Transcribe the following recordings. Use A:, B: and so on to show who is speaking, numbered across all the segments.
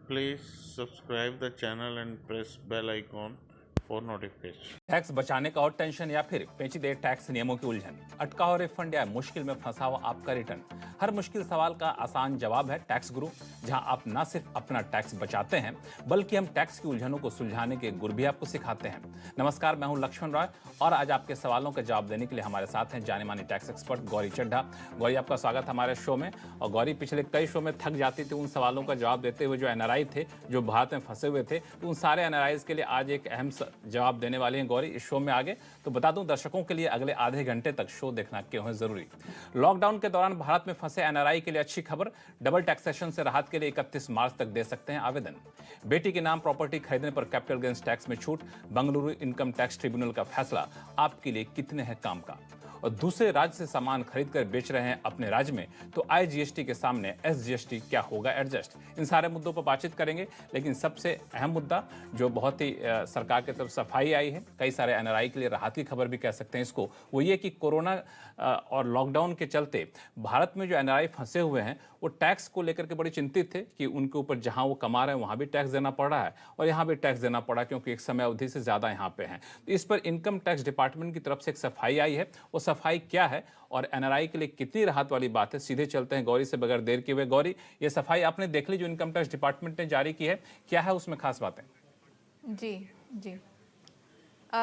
A: Please subscribe the channel and press bell icon for notification.
B: Tax बचाने का और tension या फिर पेचीदे टैक्स नियमों की उलझन, अटका हुआ रिफंड या मुश्किल में फंसा हुआ आपका रिटर्न, हर मुश्किल सवाल का आसान जवाब है टैक्स गुरु, जहां आप न सिर्फ अपना टैक्स बचाते हैं बल्कि हम टैक्स की उलझनों को सुलझाने के गुर भी आपको सिखाते हैं। नमस्कार, मैं हूं लक्ष्मण रॉय और आज आपके सवालों के जवाब देने के लिए हमारे साथ हैं जाने माने टैक्स एक्सपर्ट गौरी चड्ढा। गौरी, आपका स्वागत हमारे शो में। और गौरी, पिछले कई शो में थक जाती थी उन सवालों का जवाब देते हुए जो एनआरआई थे, जो भारत में फंसे हुए थे, तो उन सारे एनआरआईज के लिए आज एक अहम जवाब देने वाली हैं गौरी इस शो में आगे। तो बता दूं दर्शकों के लिए अगले आधे घंटे तक शो देखना क्यों है जरूरी। लॉकडाउन के दौरान भारत में फंसे एनआरआई के लिए अच्छी खबर, डबल टैक्सेशन से राहत के लिए 31 मार्च तक दे सकते हैं आवेदन। बेटी के नाम प्रॉपर्टी खरीदने पर कैपिटल गेन्स टैक्स में छूट, बेंगलुरु इनकम टैक्स ट्रिब्यूनल का फैसला आपके लिए कितने हैं काम का। और दूसरे राज्य से सामान खरीद कर बेच रहे हैं अपने राज्य में, तो आईजीएसटी के सामने एसजीएसटी क्या होगा एडजस्ट। इन सारे मुद्दों पर बातचीत करेंगे, लेकिन सबसे अहम मुद्दा जो बहुत ही सरकार की तरफ सफाई आई है, कई सारे एनआरआई के लिए राहत की खबर भी कह सकते हैं इसको, वो ये कि कोरोना और लॉकडाउन के चलते भारत में जो एनआरआई फंसे हुए हैं वो टैक्स को लेकर के बड़ी चिंतित थे कि उनके ऊपर जहां वो कमा रहे हैं वहां भी टैक्स देना पड़ रहा है और यहाँ भी टैक्स देना पड़ा क्योंकि एक समय अवधि से ज़्यादा यहाँ पे हैं। तो इस पर इनकम टैक्स डिपार्टमेंट की तरफ से एक सफाई आई है, वो सफाई क्या है और एनआरआई के लिए कितनी राहत वाली बात है, सीधे चलते हैं गौरी से बगैर देर किए हुए। गौरी, ये सफाई आपने देख ली जो इनकम टैक्स डिपार्टमेंट ने जारी की है, क्या है उसमें खास बातें?
C: जी जी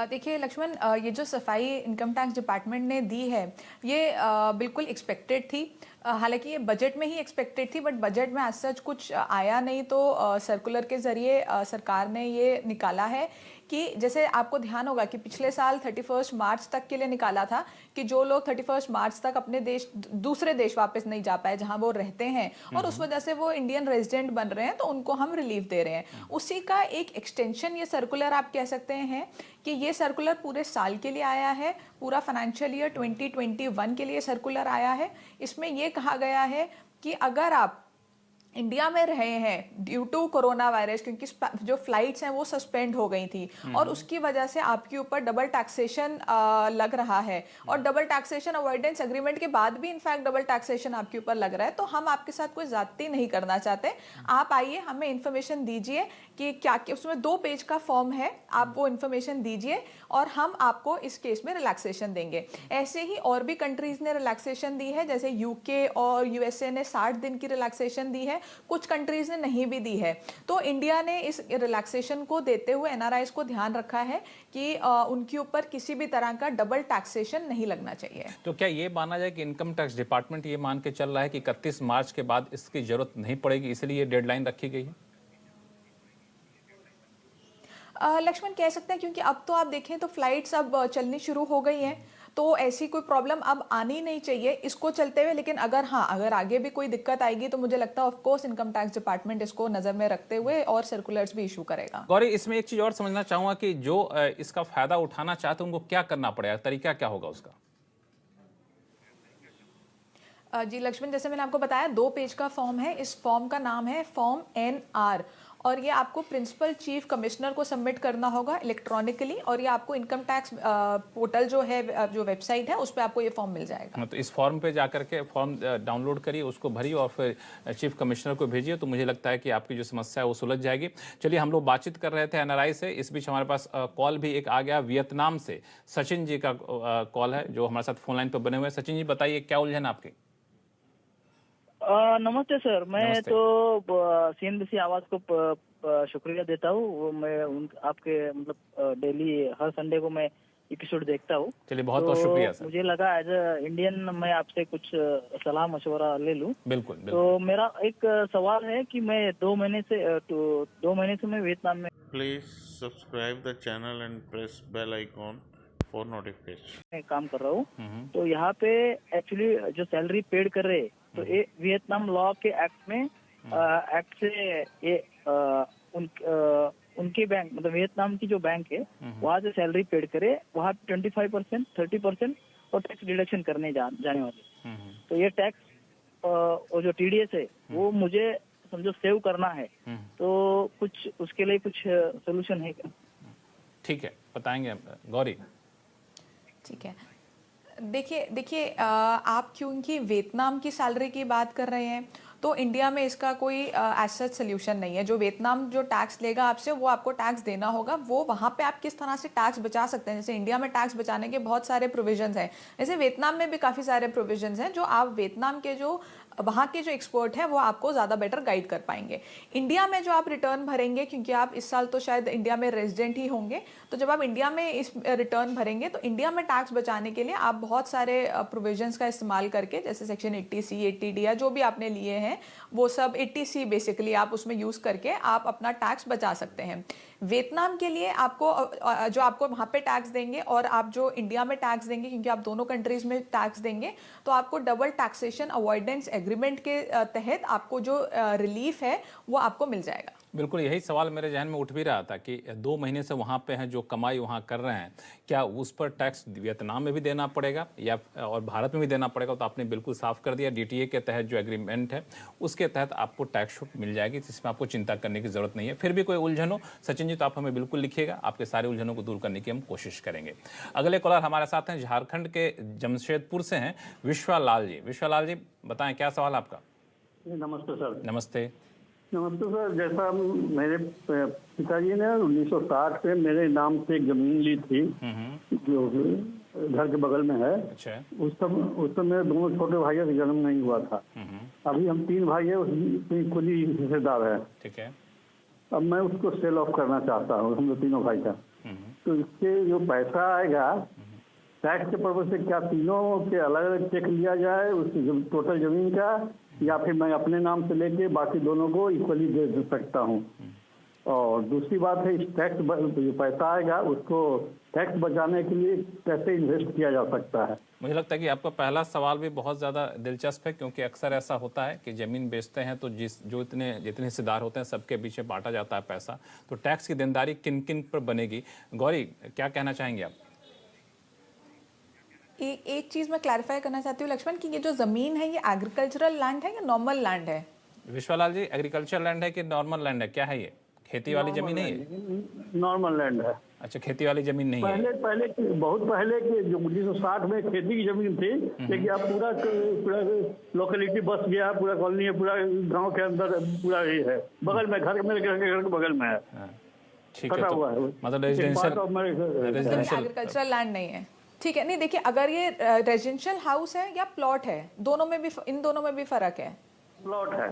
C: देखिए लक्ष्मण, ये जो सफाई इनकम टैक्स डिपार्टमेंट ने दी है ये बिल्कुल एक्सपेक्टेड थी। हालांकि ये बजट में ही एक्सपेक्टेड थी, बट बजट में आज सच कुछ आया नहीं, तो सर्कुलर के ज़रिए सरकार ने ये निकाला है कि जैसे आपको ध्यान होगा कि पिछले साल 31 मार्च तक के लिए निकाला था कि जो लोग 31 मार्च तक अपने देश दूसरे देश वापस नहीं जा पाए जहां वो रहते हैं और उस वजह से वो इंडियन रेजिडेंट बन रहे हैं, तो उनको हम रिलीफ दे रहे हैं। उसी का एक एक्सटेंशन ये सर्कुलर आप कह सकते हैं कि ये सर्कुलर पूरे साल के लिए आया है, पूरा फाइनेंशियल ईयर 2021 के लिए सर्कुलर आया है। इसमें ये कहा गया है कि अगर आप इंडिया में रहे हैं ड्यू टू कोरोना वायरस, क्योंकि जो फ्लाइट्स हैं वो सस्पेंड हो गई थी और उसकी वजह से आपके ऊपर डबल टैक्सेशन लग रहा है और डबल टैक्सेशन अवॉइडेंस एग्रीमेंट के बाद भी इनफैक्ट डबल टैक्सेशन आपके ऊपर लग रहा है, तो हम आपके साथ कोई ज्यादती नहीं करना चाहते। आप आइए, हमें इन्फॉर्मेशन दीजिए कि क्या उसमें 2 पेज का फॉर्म है, आप वो इन्फॉर्मेशन दीजिए और हम आपको इस केस में रिलैक्सेशन देंगे। ऐसे ही और भी कंट्रीज ने रिलैक्सेशन दी है, जैसे यूके और यूएसए ने 60 दिन की रिलैक्सेशन दी है, कुछ कंट्रीज ने नहीं भी दी है। तो इंडिया ने इस रिलैक्सेशन को देते हुए एनआरआईज को ध्यान रखा है कि उनके ऊपर किसी भी तरह का डबल टैक्सेशन नहीं लगना चाहिए।
B: तो क्या ये माना जाए कि इनकम टैक्स डिपार्टमेंट ये मान के चल रहा है कि 31 मार्च के बाद इसकी जरूरत नहीं पड़ेगी, इसलिए ये डेडलाइन रखी गई है?
C: लक्ष्मण, कह सकते हैं, क्योंकि अब तो आप देखें तो फ्लाइट्स अब चलनी शुरू हो गई हैं, तो ऐसी कोई प्रॉब्लम अब आनी नहीं चाहिए इसको चलते हुए। लेकिन अगर आगे भी कोई दिक्कत आएगी तो मुझे लगता है of course income tax department इसको नजर में रखते हुए और सर्कुलर्स भी इशू करेगा।
B: गौरी, इसमें एक चीज और समझना चाहूंगा कि जो इसका फायदा उठाना चाहते हैं उनको क्या करना पड़ेगा, तरीका क्या होगा उसका?
C: जी लक्ष्मण, जैसे मैंने आपको बताया 2 पेज का फॉर्म है, इस फॉर्म का नाम है फॉर्म एनआर और ये आपको प्रिंसिपल चीफ कमिश्नर को सबमिट करना होगा इलेक्ट्रॉनिकली और ये आपको इनकम टैक्स पोर्टल जो है, जो वेबसाइट है, उस पर आपको ये फॉर्म मिल जाएगा।
B: तो इस फॉर्म पे जाकर के फॉर्म डाउनलोड करिए, उसको भरिए और फिर चीफ कमिश्नर को भेजिए, तो मुझे लगता है कि आपकी जो समस्या है वो सुलझ जाएगी। चलिए, हम लोग बातचीत कर रहे थे एनआरआई से, इस बीच हमारे पास कॉल भी एक आ गया वियतनाम से। सचिन जी का कॉल है जो हमारे साथ फोन लाइन पर बने हुए हैं। सचिन जी, बताइए क्या उलझन आपकी?
D: नमस्ते सर, मैं
B: नमस्ते।
D: तो सीएनबीसी आवाज को शुक्रिया देता हूँ। मैं आपके मतलब डेली हर संडे को मैं एपिसोड देखता हूँ।
B: चलिए, बहुत बहुत शुक्रिया सर।
D: मुझे लगा एज अ इंडियन मैं आपसे कुछ सलाह मशवरा ले लूँ।
B: बिल्कुल बिल्कुल।
D: तो मेरा एक सवाल है कि मैं 2 महीने से मैं वियतनाम में
A: Please subscribe the channel and press bell icon for notification.
D: काम कर रहा हूँ। तो यहाँ पे एक्चुअली जो सैलरी पेड कर रहे हैं, तो ये वियतनाम लॉ के एक्ट में एक्ट से ये उनके बैंक मतलब वियतनाम की जो बैंक है वहाँ से सैलरी पेड करे, वहाँ 25%, 30% और टैक्स डिडक्शन करने जाने वाले। तो ये टैक्स और जो टीडीएस है वो मुझे समझो सेव करना है, तो कुछ उसके लिए कुछ सोल्यूशन है क्या?
B: ठीक है, बताएंगे गौरी।
C: ठीक है, देखिए आप क्योंकि वियतनाम की सैलरी की बात कर रहे हैं, तो इंडिया में इसका कोई एज सच सोल्यूशन नहीं है। जो वियतनाम जो टैक्स लेगा आपसे, वो आपको टैक्स देना होगा। वो वहाँ पे आप किस तरह से टैक्स बचा सकते हैं, जैसे इंडिया में टैक्स बचाने के बहुत सारे प्रोविजंस हैं, जैसे वियतनाम में भी काफ़ी सारे प्रोविजंस हैं जो आप वियतनाम के जो वहाँ के जो एक्सपर्ट हैं वो आपको ज़्यादा बेटर गाइड कर पाएंगे। इंडिया में जो आप रिटर्न भरेंगे, क्योंकि आप इस साल तो शायद इंडिया में रेजिडेंट ही होंगे, तो जब आप इंडिया में इस रिटर्न भरेंगे तो इंडिया में टैक्स बचाने के लिए आप बहुत सारे प्रोविजंस का इस्तेमाल करके, जैसे सेक्शन 80C 80D या जो भी आपने लिए हैं वो सब 80C बेसिकली आप उसमें यूज़ करके आप अपना टैक्स बचा सकते हैं। वियतनाम के लिए आपको जो आपको वहाँ पे टैक्स देंगे और आप जो इंडिया में टैक्स देंगे, क्योंकि आप दोनों कंट्रीज में टैक्स देंगे, तो आपको डबल टैक्सेशन अवॉइडेंस एग्रीमेंट के तहत आपको जो रिलीफ है वो आपको मिल जाएगा।
B: बिल्कुल यही सवाल मेरे जहन में उठ भी रहा था कि 2 महीने से वहाँ पे हैं, जो कमाई वहाँ कर रहे हैं, क्या उस पर टैक्स वियतनाम में भी देना पड़ेगा या और भारत में भी देना पड़ेगा? तो आपने बिल्कुल साफ कर दिया, DTA के तहत जो एग्रीमेंट है उसके तहत आपको टैक्स छूट मिल जाएगी, जिसमें आपको चिंता करने की ज़रूरत नहीं है। फिर भी कोई उलझन हो सचिन जी तो आप हमें बिल्कुल लिखिएगा, आपके सारे उलझनों को दूर करने की हम कोशिश करेंगे। अगले कॉलर हमारे साथ हैं, झारखंड के जमशेदपुर से हैं विश्वालाल जी। विश्वालाल जी बताएं क्या सवाल आपका?
E: नमस्ते सर।
B: नमस्ते।
E: नमस्ते सर, जैसा मेरे पिताजी ने 1960 में मेरे नाम से एक जमीन ली थी जो घर के बगल में है।
B: अच्छा।
E: उस समय मेरे दोनों छोटे भाइयों का जन्म नहीं हुआ था। अभी हम 3 भाई है, उसमें कुली हिस्सेदार है।
B: ठीक है।
E: अब मैं उसको सेल ऑफ करना चाहता हूँ, हम लोग तीनों भाई का। तो इसके जो पैसा आएगा टैक्स के पर्पज से, क्या तीनों के अलग अलग चेक लिया जाए उस टोटल जमीन का, या फिर मैं अपने नाम से लेके बाकी दोनों को इक्वली दे सकता हूँ? और दूसरी बात है, इस टैक्स जो पैसा आएगा उसको टैक्स बचाने के लिए कैसे इन्वेस्ट किया जा सकता है?
B: मुझे लगता है कि आपका पहला सवाल भी बहुत ज़्यादा दिलचस्प है, क्योंकि अक्सर ऐसा होता है कि ज़मीन बेचते हैं तो जितने हिस्सेदार होते हैं सबके पीछे बांटा जाता है पैसा, तो टैक्स की देनदारी किन किन पर बनेगी? गौरी क्या कहना चाहेंगे आप?
C: एक चीज़ मैं क्लैरिफाई करना चाहती हूँ लक्ष्मण, कि ये जो ज़मीन है ये एग्रीकल्चरल लैंड है या नॉर्मल लैंड है?
B: विश्वलाल जी एग्रीकल्चर लैंड है कि नॉर्मल लैंड है, क्या है ये? खेती वाली जमीन नहीं है?
E: नॉर्मल लैंड है।
B: अच्छा, खेती वाली जमीन नहीं है।
E: बहुत पहले के जो 1960 में खेती की जमीन थी, लेकिन अब पूरा लोकेलिटी बस गया, पूरा कॉलोनी है, पूरा गांव के अंदर पूरा ये है, बगल में घर, मेरे घर के बगल में है।
B: ठीक है, तो मतलब रेजिडेंशियल
C: एग्रीकल्चरल लैंड नहीं है। ठीक है, नहीं देखिए, अगर ये रेजिडेंशियल हाउस है या प्लॉट है, दोनों में भी, इन दोनों में भी फर्क है।
E: प्लॉट है,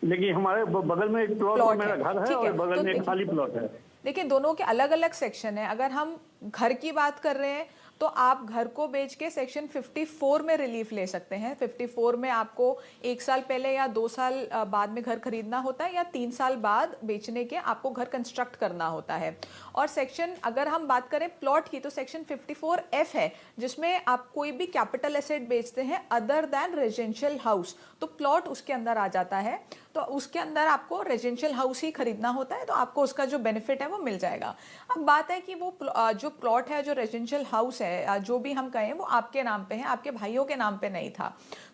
E: लेकिन हमारे बगल में एक प्लॉट मेरा घर है और बगल में एक खाली प्लॉट है।
C: देखिए, दोनों के अलग अलग सेक्शन है। अगर हम घर की बात कर रहे हैं तो आप घर को बेच के सेक्शन 54 में रिलीफ ले सकते हैं। 54 में आपको 1 साल पहले या 2 साल बाद में घर खरीदना होता है, या 3 साल बाद बेचने के आपको घर कंस्ट्रक्ट करना होता है। और सेक्शन, अगर हम बात करें प्लॉट की, तो सेक्शन 54F है, जिसमें आप कोई भी कैपिटल एसेट बेचते हैं अदर दैन रेजिडेंशियल हाउस, तो प्लॉट उसके अंदर आ जाता है। तो उसके अंदर आपको रेजिडेंशियल हाउस ही खरीदना होता है, तो आपको उसका जो बेनिफिट है वो मिल जाएगा। अब बात है कि वो जो प्लॉट है, जो रेजिडेंशियल हाउस है, जो भी हम कहें, वो आपके नाम पे है, आपके भाइयों के नाम पे नहीं था।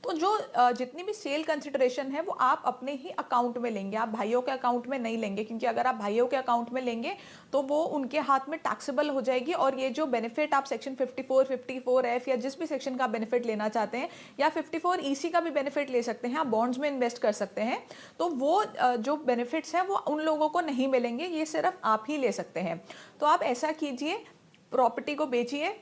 C: तो जो जितनी भी सेल कंसिडरेशन है वो आप अपने ही अकाउंट में लेंगे, आप भाइयों के अकाउंट में नहीं लेंगे, क्योंकि अगर आप भाइयों के अकाउंट में लेंगे तो वो उनके हाथ में टैक्सेबल हो जाएगी। और ये जो बेनिफिट आप सेक्शन 54, 54F या जिस भी सेक्शन का बेनिफिट लेना चाहते हैं, या 54EC का भी बेनिफिट ले सकते हैं, आप बॉन्ड्स में इन्वेस्ट कर सकते हैं, तो वो जो बेनिफिट्स हैं वो उन लोगों को नहीं मिलेंगे, ये सिर्फ आप ही ले सकते हैं। तो आप ऐसा कीजिए, प्रॉपर्टी को बेचिए,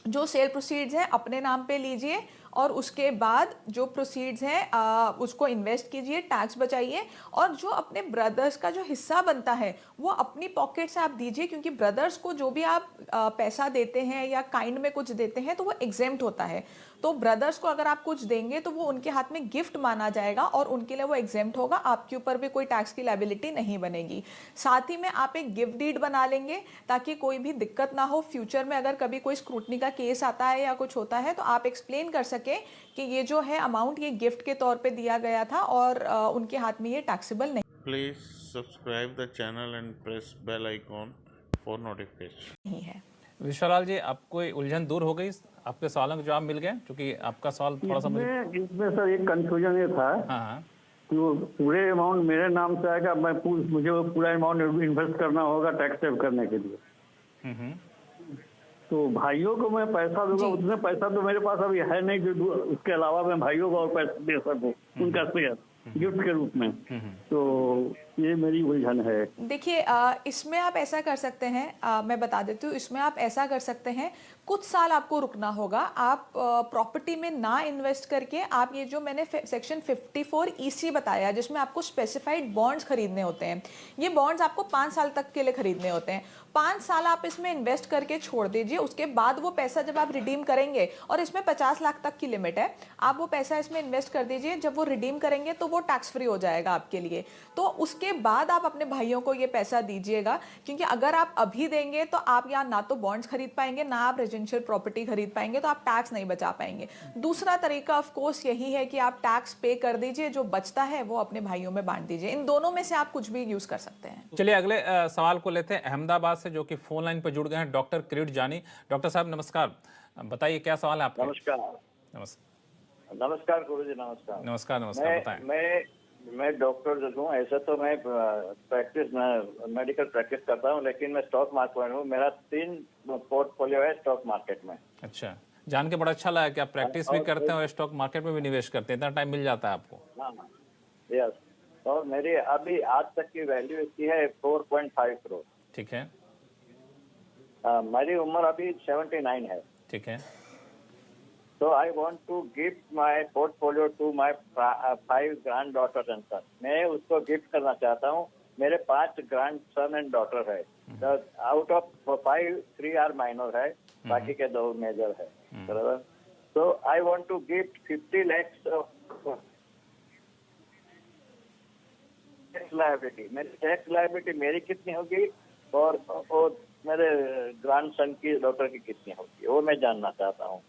C: जो सेल प्रोसीड्स हैं अपने नाम पे लीजिए, और उसके बाद जो प्रोसीड्स हैं उसको इन्वेस्ट कीजिए, टैक्स बचाइए, और जो अपने ब्रदर्स का जो हिस्सा बनता है वो अपनी पॉकेट से आप दीजिए, क्योंकि ब्रदर्स को जो भी आप पैसा देते हैं या काइंड में कुछ देते हैं तो वो एग्जेम्प्ट होता है। तो ब्रदर्स को अगर आप कुछ देंगे तो वो उनके हाथ में गिफ्ट माना जाएगा और उनके लिए वो एग्जेम्प्ट होगा, आपके ऊपर भी कोई टैक्स की लायबिलिटी नहीं बनेगी। साथ ही में आप एक गिफ्ट डीड बना लेंगे, ताकि कोई भी दिक्कत ना हो फ्यूचर में, अगर कभी कोई स्क्रूटनी का केस आता है या कुछ होता है तो आप एक्सप्लेन कर सके कि ये जो है अमाउंट ये गिफ्ट के तौर पे दिया गया था और उनके हाथ में ये टैक्सेबल नहीं
A: subscribe the channel and press bell icon for notification
C: है।
B: विश्वलाल जी, आपको उलझन दूर हो गई, आपके सवालों के जवाब मिल गए? क्योंकि आपका सवाल थोड़ा सा
E: इसमें सर एक कंफ्यूजन ये था कि वो पूरे अमाउंट मेरे नाम से आएगा, मुझे वो पूरा अमाउंट इन्वेस्ट करना होगा टैक्स सेव करने के लिए। तो भाइयों को मैं पैसा दूंगा, उतने पैसा तो मेरे पास अभी है नहीं जो उसके अलावा मैं भाइयों को और पैसा दे सकूं। उनका शेयर गिफ्ट के रूप में। तो ये मेरी उलझन है।
C: देखिए इसमें आप ऐसा कर सकते हैं, मैं बता देती हूँ, इसमें आप ऐसा कर सकते हैं, कुछ साल आपको रुकना होगा। आप प्रॉपर्टी में ना इन्वेस्ट करके आप ये जो मैंने सेक्शन 54 EC बताया, जिसमें आपको स्पेसिफाइड बॉन्ड्स खरीदने होते हैं, ये बॉन्ड्स आपको 5 साल तक के लिए खरीदने होते हैं। 5 साल आप इसमें इन्वेस्ट करके छोड़ दीजिए, उसके बाद वो पैसा जब आप रिडीम करेंगे, और इसमें 50 लाख तक की लिमिट है, आप वो पैसा इसमें इन्वेस्ट कर दीजिए। जब वो रिडीम करेंगे तो वो टैक्स फ्री हो जाएगा आपके लिए। तो उसके बाद आप अपने भाइयों को ये पैसा दीजिएगा, क्योंकि अगर आप अभी देंगे तो आप यहाँ ना तो बॉन्ड्स खरीद पाएंगे, ना आप रेजिडेंशियल प्रॉपर्टी खरीद पाएंगे, तो आप टैक्स नहीं बचा पाएंगे। दूसरा तरीका ऑफ कोर्स यही है कि आप टैक्स पे कर दीजिए, जो बचता है वो अपने भाइयों में बांट दीजिए। इन दोनों में से आप कुछ भी यूज कर सकते हैं।
B: चलिए अगले सवाल को लेते हैं अहमदाबाद से, जो कि फोन लाइन पर जुड़ गए हैं डॉक्टर किरीट जानी। डॉक्टर साहब नमस्कार, बताइए क्या सवाल है आपका?
F: नमस्कार। नमस्कार गुरु जी, नमस्कार।
B: नमस्कार बताएं।
F: मैं डॉक्टर हूँ। ऐसा तो मैं मेडिकल प्रैक्टिस करता हूँ, लेकिन मैं स्टॉक मार्केट हूँ। मेरा 3 पोर्टफोलियो है स्टॉक मार्केट में।
B: अच्छा, जान के बड़ा अच्छा लगा कि आप प्रैक्टिस भी करते हैं और स्टॉक मार्केट में भी निवेश करते हैं। इतना टाइम मिल जाता है आपको?
F: हाँ, यस। और मेरी अभी आज तक की वैल्यू इसकी है 4.5 करोड़।
B: ठीक है।
F: मेरी उम्र अभी 79 है।
B: ठीक है।
F: So I want to give my portfolio to my 5 granddaughters and son. मैं उसको गिफ्ट करना चाहता हूँ। मेरे 5 ग्रैंड सन एंड डॉटर है। आउट ऑफ 5, 3 आर माइनर है, बाकी के 2 मेजर है। बराबर। So I want to give 50 lakhs of tax liability. मेरी टैक्स लायबिलिटी मेरी कितनी होगी और मेरे ग्रैंड सन की डॉटर की कितनी होगी, वो मैं जानना चाहता हूँ।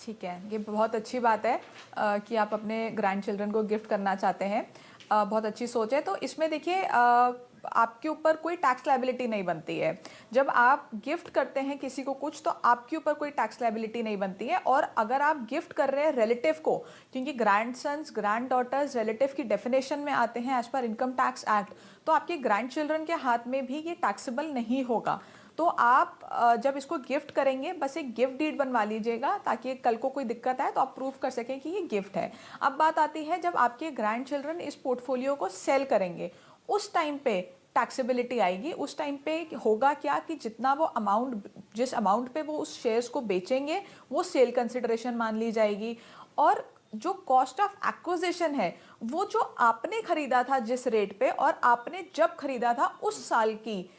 C: ठीक है, ये बहुत अच्छी बात है कि आप अपने ग्रैंड चिल्ड्रन को गिफ्ट करना चाहते हैं। बहुत अच्छी सोच है। तो इसमें देखिए आपके ऊपर कोई टैक्स लायबिलिटी नहीं बनती है। जब आप गिफ्ट करते हैं किसी को कुछ, तो आपके ऊपर कोई टैक्स लायबिलिटी नहीं बनती है। और अगर आप गिफ्ट कर रहे हैं रिलेटिव को, क्योंकि grandsons granddaughters relative की डेफिनेशन में आते हैं as per income tax act, तो आपके ग्रैंड चिल्ड्रन के हाथ में भी ये टैक्सेबल नहीं होगा। तो आप जब इसको गिफ्ट करेंगे, बस एक गिफ्ट डीड बनवा लीजिएगा, ताकि कल को कोई दिक्कत आए तो आप प्रूफ कर सकें कि ये गिफ्ट है। अब बात आती है जब आपके ग्रैंड चिल्ड्रन इस पोर्टफोलियो को सेल करेंगे, उस टाइम पे टैक्सेबिलिटी आएगी। उस टाइम पे होगा क्या कि जितना वो अमाउंट, जिस अमाउंट पे वो उस शेयर्स को बेचेंगे, वो सेल कंसिडरेशन मान ली जाएगी। और जो कॉस्ट ऑफ एक्विजिशन है, वो जो आपने खरीदा था जिस रेट पे, और आपने जब खरीदा था उस साल की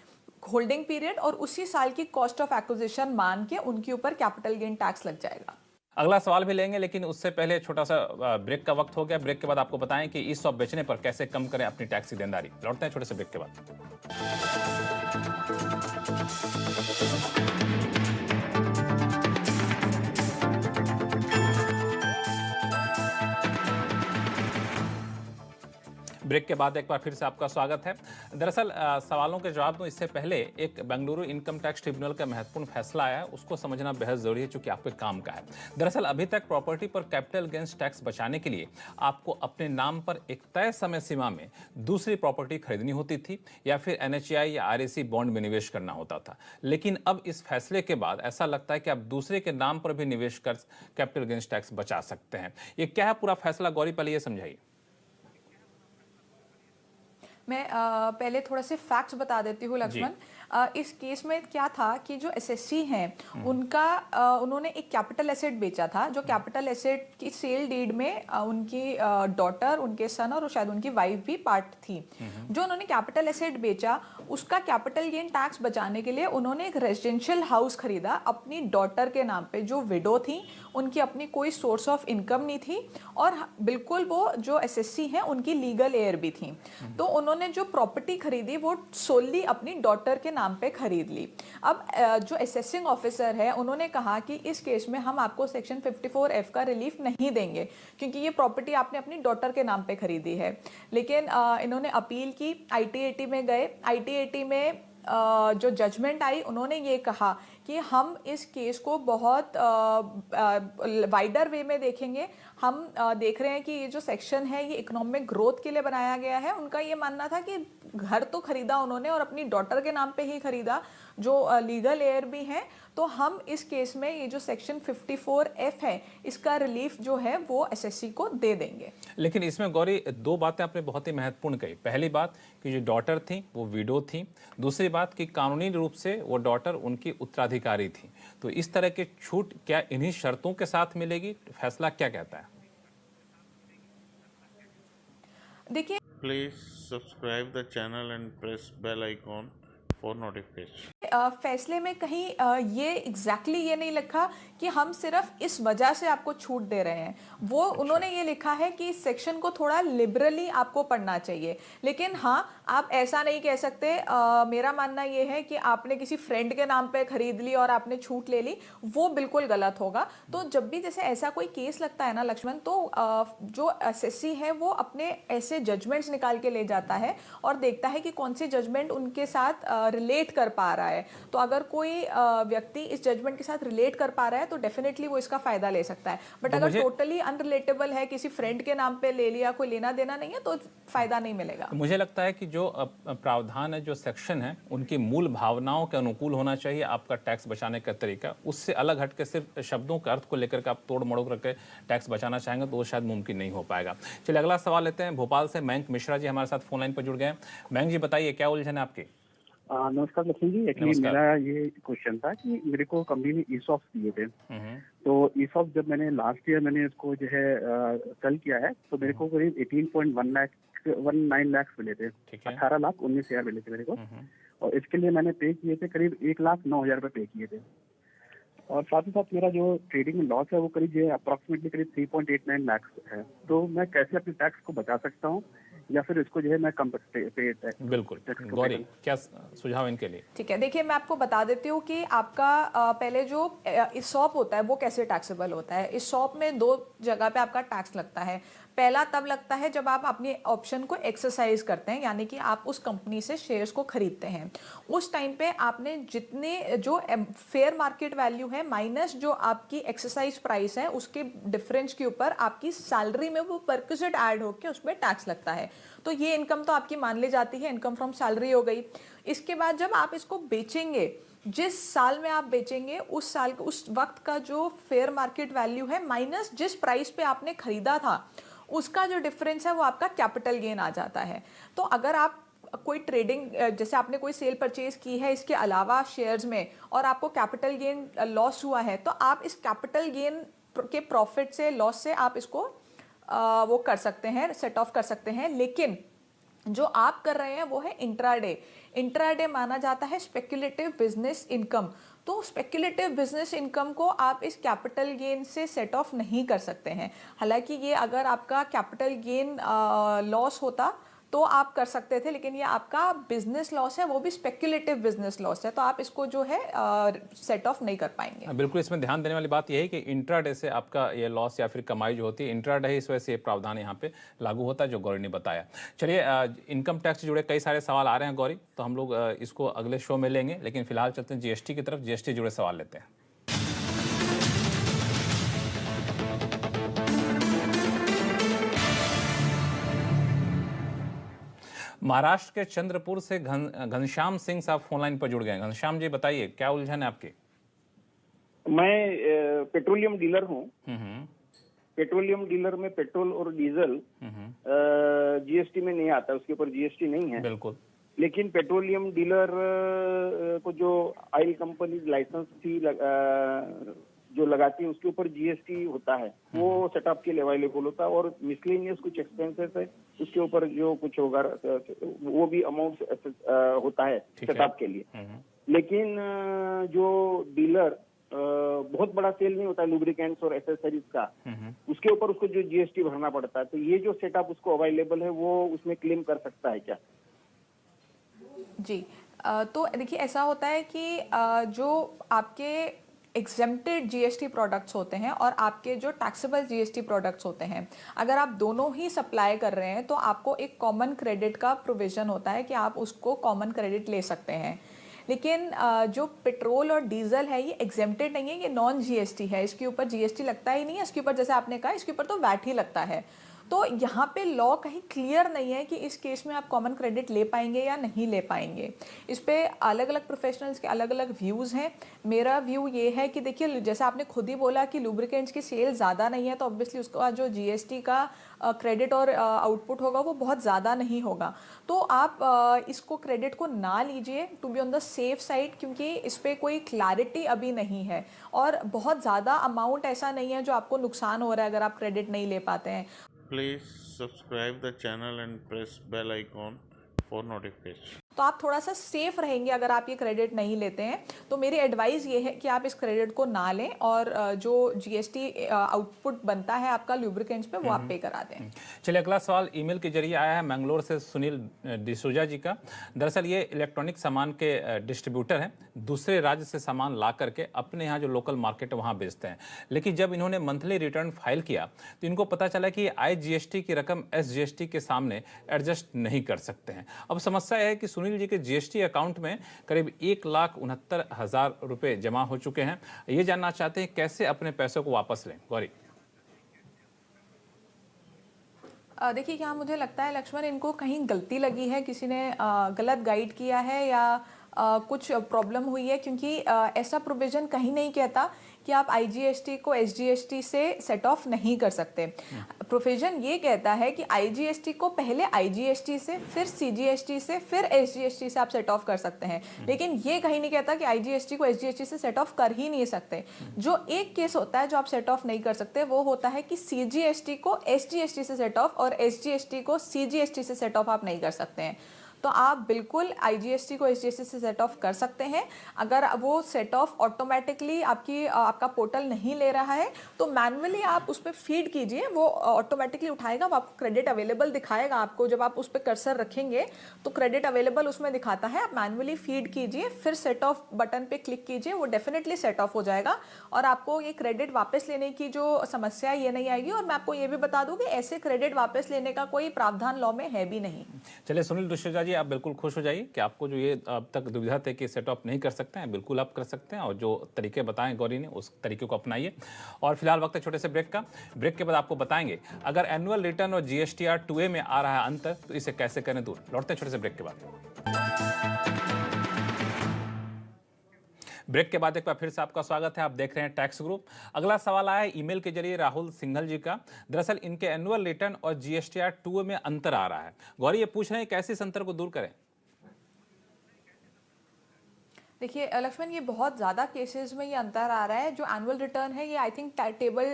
C: होल्डिंग पीरियड और उसी साल की कॉस्ट ऑफ एक्विजिशन मान के उनके ऊपर कैपिटल गेन टैक्स लग जाएगा।
B: अगला सवाल भी लेंगे, लेकिन उससे पहले छोटा सा ब्रेक का वक्त हो गया। ब्रेक के बाद आपको बताएं कि ESOP बेचने पर कैसे कम करें अपनी टैक्स की देनदारी। लौटते हैं छोटे से ब्रेक के बाद। ब्रेक के बाद एक बार फिर से आपका स्वागत है। दरअसल सवालों के जवाब दूं इससे पहले एक बेंगलुरु इनकम टैक्स ट्रिब्यूनल का महत्वपूर्ण फैसला आया है, उसको समझना बेहद जरूरी है, चूंकि आपके काम का है। दरअसल अभी तक प्रॉपर्टी पर कैपिटल गेन्स टैक्स बचाने के लिए आपको अपने नाम पर एक तय समय सीमा में दूसरी प्रॉपर्टी खरीदनी होती थी, या फिर NHAI या RAC बॉन्ड में निवेश करना होता था। लेकिन अब इस फैसले के बाद ऐसा लगता है कि आप दूसरे के नाम पर भी निवेश कर कैपिटल गेन्स टैक्स बचा सकते हैं। ये क्या है पूरा फैसला, गौरी पहले ये समझाइए।
C: मैं पहले थोड़ा से फैक्ट्स बता देती हूँ लक्ष्मण। इस केस में क्या था कि जो SSC हैं उनका उन्होंने एक कैपिटल एसेट बेचा था, जो कैपिटल एसेट की सेल डीड में उनकी डॉटर, उनके सन और शायद उनकी वाइफ भी पार्ट थी। जो उन्होंने कैपिटल एसेट बेचा, उसका कैपिटल गेन टैक्स बचाने के लिए उन्होंने एक रेजिडेंशियल हाउस खरीदा अपनी डॉटर के नाम पे, जो विडो थी, उनकी अपनी कोई सोर्स ऑफ इनकम नहीं थी, और बिल्कुल वो जो SSC हैं उनकी लीगल एयर भी थी। तो उन्होंने जो प्रॉपर्टी खरीदी वो सोली अपनी डॉटर के नाम पे खरीद ली। अब जो असेसिंग ऑफिसर है उन्होंने कहा कि इस केस में हम आपको सेक्शन 54F का रिलीफ नहीं देंगे, क्योंकि ये प्रॉपर्टी आपने अपनी डॉटर के नाम पे खरीदी है। लेकिन इन्होंने अपील की, ITAT में गए। ITAT में जो जजमेंट आई, उन्होंने ये कहा कि हम इस केस को बहुत वाइडर वे में देखेंगे। हम देख रहे हैं कि ये जो सेक्शन है ये इकोनॉमिक ग्रोथ के लिए बनाया गया है। उनका ये मानना था कि घर तो खरीदा उन्होंने और अपनी डॉटर के नाम पे ही खरीदा, जो लीगल एयर भी हैं, तो हम इस केस में ये जो सेक्शन 54F है इसका रिलीफ जो है वो एसएससी को दे देंगे।
B: लेकिन इसमें गौरी दो बातें आपने बहुत ही महत्वपूर्ण कही। पहली बात कि जो डॉटर थी वो विडो थी, दूसरी बात कि कानूनी रूप से वो डॉटर उनकी उत्तराधिकारी थी। तो इस तरह की छूट क्या इन्हीं शर्तों के साथ मिलेगी? फैसला क्या कहता है?
C: देखिए,
A: Please subscribe the channel and press bell icon for notification.
C: फैसले में कहीं ये एग्जैक्टली ये नहीं लिखा कि हम सिर्फ इस वजह से आपको छूट दे रहे हैं। वो उन्होंने ये लिखा है कि इस सेक्शन को थोड़ा लिबरली आपको पढ़ना चाहिए। लेकिन हाँ, आप ऐसा नहीं कह सकते। मेरा मानना ये है कि आपने किसी फ्रेंड के नाम पे खरीद ली और आपने छूट ले ली, वो बिल्कुल गलत होगा। तो जब भी जैसे ऐसा कोई केस लगता है ना लक्ष्मण, तो जो एसएससी है वो अपने ऐसे जजमेंट्स निकाल के ले जाता है और देखता है कि कौन से जजमेंट उनके साथ रिलेट कर पा रहा है। तो अगर कोई व्यक्ति इस जजमेंट के साथ रिलेट कर पा रहा है तो डेफिनेटली वो इसका फायदा ले सकता है। बट अगर टोटली अनरिलेटेबल है, किसी फ्रेंड के नाम पे ले लिया, कोई लेना देना नहीं है, तो फायदा नहीं मिलेगा।
B: मुझे लगता है कि जो प्रावधान है, जो सेक्शन है, उनकी मूल भावनाओं के अनुकूल होना चाहिए। आपका टैक्स बचाने का तरीका उससे अलग हट के सिर्फ शब्दों के अर्थ को लेकर के आप तोड़ मड़ोड़ करके टैक्स बचाना चाहेंगे तो वो शायद मुमकिन नहीं हो पाएगा। चलिए अगला सवाल लेते हैं। भोपाल से मयंक मिश्रा जी हमारे साथ फोन लाइन पर जुड़ गए हैं। मयंक जी बताइए, क्या उलझन है आपकी?
G: नमस्कार लक्ष्मण जी। एक्चुअली मेरा ये क्वेश्चन था कि मेरे को कंपनी ने ESOP दिए थे, तो ESOP जब मैंने लास्ट ईयर मैंने इसको जो है सेल किया है तो मेरे को करीब 18.19 लाख मिले थे। 18,19,000 मिले थे मेरे को, और इसके लिए मैंने पे किए थे करीब 1,09,000 रुपये पे किए थे। और साथ ही साथ मेरा जो ट्रेडिंग में लॉस है वो करीब जो है अप्रॉक्सीमेटली करीब 3.89 लाख है। तो मैं कैसे अपने टैक्स को बचा सकता हूँ, या फिर इसको जो है मैं कम
B: बिल्कुल गौरी, क्या सुझाव इनके लिए?
C: ठीक है, देखिए मैं आपको बता देती हूँ कि आपका पहले जो ESOP होता है वो कैसे टैक्सेबल होता है। ESOP में दो जगह पे आपका टैक्स लगता है। पहला तब लगता है जब आप अपनी ऑप्शन को एक्सरसाइज करते हैं, यानी कि आप उस कंपनी से शेयर्स को खरीदते हैं। उस टाइम पे आपने जितने जो फेयर मार्केट वैल्यू है माइनस जो आपकी एक्सरसाइज प्राइस है उसके डिफरेंस के ऊपर आपकी सैलरी में वो परक्विजिट ऐड होकर उसमें टैक्स लगता है। तो ये इनकम तो आपकी मान ली जाती है, इनकम फ्रॉम सैलरी हो गई। इसके बाद जब आप इसको बेचेंगे, जिस साल में आप बेचेंगे उस साल उस वक्त का जो फेयर मार्केट वैल्यू है माइनस जिस प्राइस पे आपने खरीदा था उसका जो डिफरेंस है वो आपका कैपिटल गेन आ जाता है। तो अगर आप कोई ट्रेडिंग, जैसे आपने कोई सेल परचेज की है इसके अलावा शेयर्स में और आपको कैपिटल गेन लॉस हुआ है, तो आप इस कैपिटल गेन के प्रॉफिट से लॉस से आप इसको वो कर सकते हैं, सेट ऑफ कर सकते हैं। लेकिन जो आप कर रहे हैं वो है इंट्राडे माना जाता है स्पेक्युलेटिव बिजनेस इनकम। तो स्पेक्युलेटिव बिजनेस इनकम को आप इस कैपिटल गेन से सेट ऑफ नहीं कर सकते हैं। हालांकि ये अगर आपका कैपिटल गेन लॉस होता तो आप कर सकते थे, लेकिन ये आपका बिजनेस लॉस है, वो भी स्पेक्युलेटिव बिजनेस लॉस है, तो आप इसको जो है सेट ऑफ नहीं कर पाएंगे।
B: बिल्कुल, इसमें ध्यान देने वाली बात यह है कि इंट्राडे से आपका ये लॉस या फिर कमाई जो होती है इंट्राडे है, इस वजह से ये प्रावधान यहाँ पे लागू होता है जो गौरी ने बताया। चलिए इनकम टैक्स से जुड़े कई सारे सवाल आ रहे हैं गौरी, तो हम लोग इसको अगले शो में लेंगे, लेकिन फिलहाल चलते हैं GST की तरफ। GST जुड़े सवाल लेते हैं। महाराष्ट्र के चंद्रपुर से घनश्याम सिंह साहब फोन लाइन पर जुड़ गए हैं। घनश्याम जी बताइए, क्या उलझन है आपकी?
H: मैं पेट्रोलियम डीलर हूँ। पेट्रोलियम डीलर में पेट्रोल और डीजल GST में नहीं आता, उसके ऊपर GST नहीं है।
B: बिल्कुल।
H: लेकिन पेट्रोलियम डीलर को जो ऑयल कंपनी लाइसेंस फी जो लगाती है उसके ऊपर GST होता है, वो सेटअप के लिए अवेलेबल होता है। और मिसलेनियस कुछ एक्सपेंसेस है उसके ऊपर जो कुछ होगा वो भी अमाउंट होता है सेटअप के लिए। लेकिन जो डीलर बहुत बड़ा सेल नहीं होता है लुब्रिकेंट्स और एसेसरीज का, उसके ऊपर उसको जो GST भरना पड़ता है। तो ये जो सेटअप उसको अवेलेबल है वो उसमें क्लेम कर सकता है क्या?
C: जी, तो देखिए ऐसा होता है कि जो आपके एग्जेम्प्टेड GST प्रोडक्ट्स होते हैं और आपके जो टैक्सेबल GST प्रोडक्ट्स होते हैं, अगर आप दोनों ही सप्लाई कर रहे हैं तो आपको एक कॉमन क्रेडिट का प्रोविजन होता है कि आप उसको कॉमन क्रेडिट ले सकते हैं। लेकिन जो पेट्रोल और डीजल है ये एग्जेम्प्टेड नहीं है, ये नॉन जीएसटी है, इसके ऊपर जीएसटी लगता ही नहीं है, इसके ऊपर जैसे आपने कहा इसके ऊपर तो वैट ही लगता है। तो यहाँ पे लॉ कहीं क्लियर नहीं है कि इस केस में आप कॉमन क्रेडिट ले पाएंगे या नहीं ले पाएंगे। इस पे अलग अलग प्रोफेशनल्स के अलग अलग व्यूज़ हैं। मेरा व्यू ये है कि देखिए, जैसे आपने खुद ही बोला कि लुब्रिकेंट्स की सेल ज़्यादा नहीं है, तो ऑब्वियसली उसका जो जीएसटी का क्रेडिट और आउटपुट होगा वो बहुत ज़्यादा नहीं होगा। तो आप इसको क्रेडिट को ना लीजिए, to be on the safe side, क्योंकि इस पर कोई क्लैरिटी अभी नहीं है और बहुत ज़्यादा अमाउंट ऐसा नहीं है जो आपको नुकसान हो रहा है अगर आप क्रेडिट नहीं ले पाते हैं।
A: Please subscribe the channel and press bell icon for notification.
C: तो आप थोड़ा सा सेफ रहेंगे अगर आप ये क्रेडिट नहीं लेते हैं। तो मेरी एडवाइस ये है कि आप इस क्रेडिट को ना लें और जो जीएसटी आउटपुट बनता है आपका लुब्रिकेंट्स पे वो आप पे करा दें।
B: चलिए, अगला सवाल ईमेल के जरिए आया है मैंगलोर से सुनील डिसूजा जी का। दरअसल ये इलेक्ट्रॉनिक सामान के डिस्ट्रीब्यूटर हैं, दूसरे राज्य से सामान ला करके अपने यहाँ जो लोकल मार्केट है वहाँ बेचते हैं। लेकिन जब इन्होंने मंथली रिटर्न फाइल किया तो इनको पता चला कि IGST की रकम SGST के सामने एडजस्ट नहीं कर सकते हैं। अब समस्या है कि सुनील जी के जीएसटी अकाउंट में करीब 1,69,000 रुपए जमा हो चुके हैं। ये जानना चाहते हैं कैसे अपने पैसों को वापस लें। गौरी,
C: देखिए, यहाँ मुझे लगता है लक्ष्मण इनको कहीं गलती लगी है, किसी ने गलत गाइड किया है या कुछ प्रॉब्लम हुई है, क्योंकि ऐसा प्रोविज़न कहीं नहीं कहता कि आप IGST को SGST से सेट ऑफ नहीं कर सकते। प्रोविज़न ये कहता है कि IGST को पहले IGST से, फिर CGST से, फिर SGST से आप सेट ऑफ कर सकते हैं, लेकिन ये कहीं नहीं कहता कि IGST को SGST से सेट ऑफ कर ही नहीं सकते। जो एक केस होता है जो आप सेट ऑफ नहीं कर सकते वो होता है कि CGST को SGST से सेट ऑफ और SGST को CGST से सेट ऑफ आप नहीं कर सकते हैं। तो आप बिल्कुल IGST को SGST से सेट ऑफ कर सकते हैं। अगर वो सेट ऑफ ऑटोमेटिकली आपका पोर्टल नहीं ले रहा है तो मैनुअली आप उस पर फीड कीजिए, वो ऑटोमेटिकली उठाएगा, वो आपको क्रेडिट अवेलेबल दिखाएगा। आपको जब आप उस पर कर्सर रखेंगे तो क्रेडिट अवेलेबल उसमें दिखाता है, आप मैनुअली फीड कीजिए, फिर सेट ऑफ बटन पे क्लिक कीजिए, वो डेफिनेटली सेट ऑफ हो जाएगा और आपको ये क्रेडिट वापस लेने की जो समस्या है ये नहीं आएगी। और मैं आपको ये भी बता दूं कि ऐसे क्रेडिट वापस लेने का कोई प्रावधान लॉ में है भी नहीं।
B: चलिए सुनील डिसूजा जी, आप बिल्कुल खुश हो जाइए कि आपको जो ये अब तक दुविधा थे कि सेट ऑफ नहीं कर सकते हैं, बिल्कुल आप कर सकते हैं और जो तरीके बताएं गौरी ने उस तरीके को अपनाइए। और फिलहाल वक्त है छोटे से ब्रेक का। ब्रेक के बाद आपको बताएंगे अगर एनुअल रिटर्न और GSTR 2A में आ रहा है अंतर तो इसे कैसे करें दूर। लौटते हैं छोटे से ब्रेक के बाद। ब्रेक के बाद एक बार फिर से आपका स्वागत है। आप देख रहे हैं टैक्स ग्रुप। अगला सवाल आया है ईमेल के जरिए राहुल सिंघल जी का। दरअसल इनके एनुअल रिटर्न और GSTR 2A में अंतर आ रहा है। गौरी, ये पूछ रहे हैं कैसे इस अंतर को दूर करें।
C: देखिए लक्ष्मण, ये बहुत ज़्यादा केसेस में ये अंतर आ रहा है। जो एनुअल रिटर्न है ये आई थिंक टेबल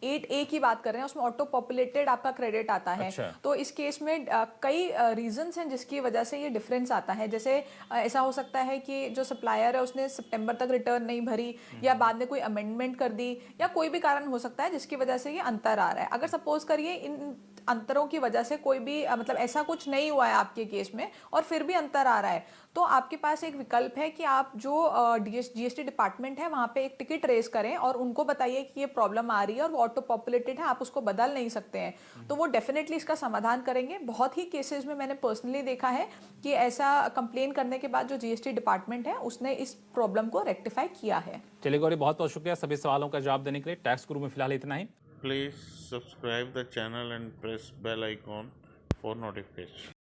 C: 8A की बात कर रहे हैं, उसमें ऑटो पॉपुलेटेड आपका क्रेडिट आता है।
B: अच्छा।
C: तो इस केस में कई रीजंस हैं जिसकी वजह से ये डिफरेंस आता है। जैसे ऐसा हो सकता है कि जो सप्लायर है उसने सितंबर तक रिटर्न नहीं भरी या बाद में कोई अमेंडमेंट कर दी या कोई भी कारण हो सकता है जिसकी वजह से ये अंतर आ रहा है। अगर सपोज करिए इन अंतरों की वजह से कोई भी मतलब ऐसा कुछ नहीं हुआ है आपके केस में और फिर भी अंतर आ रहा है, तो आपके पास एक विकल्प है कि आप जो GST डिपार्टमेंट है वहाँ पे एक टिकट रेज करें और उनको बताइए कि ये प्रॉब्लम आ रही है और वो ऑटो पॉपुलेटेड है, आप उसको बदल नहीं सकते हैं। तो वो डेफिनेटली इसका समाधान करेंगे। बहुत ही केसेस में मैंने पर्सनली देखा है कि ऐसा कंप्लेन करने के बाद जो GST डिपार्टमेंट है उसने इस प्रॉब्लम को रेक्टिफाई किया है।
B: चलिए गौरी, बहुत बहुत शुक्रिया सभी सवालों का जवाब देने के लिए। टैक्स ग्रुप में फिलहाल इतना ही।
A: Please subscribe the channel and press bell icon for notification.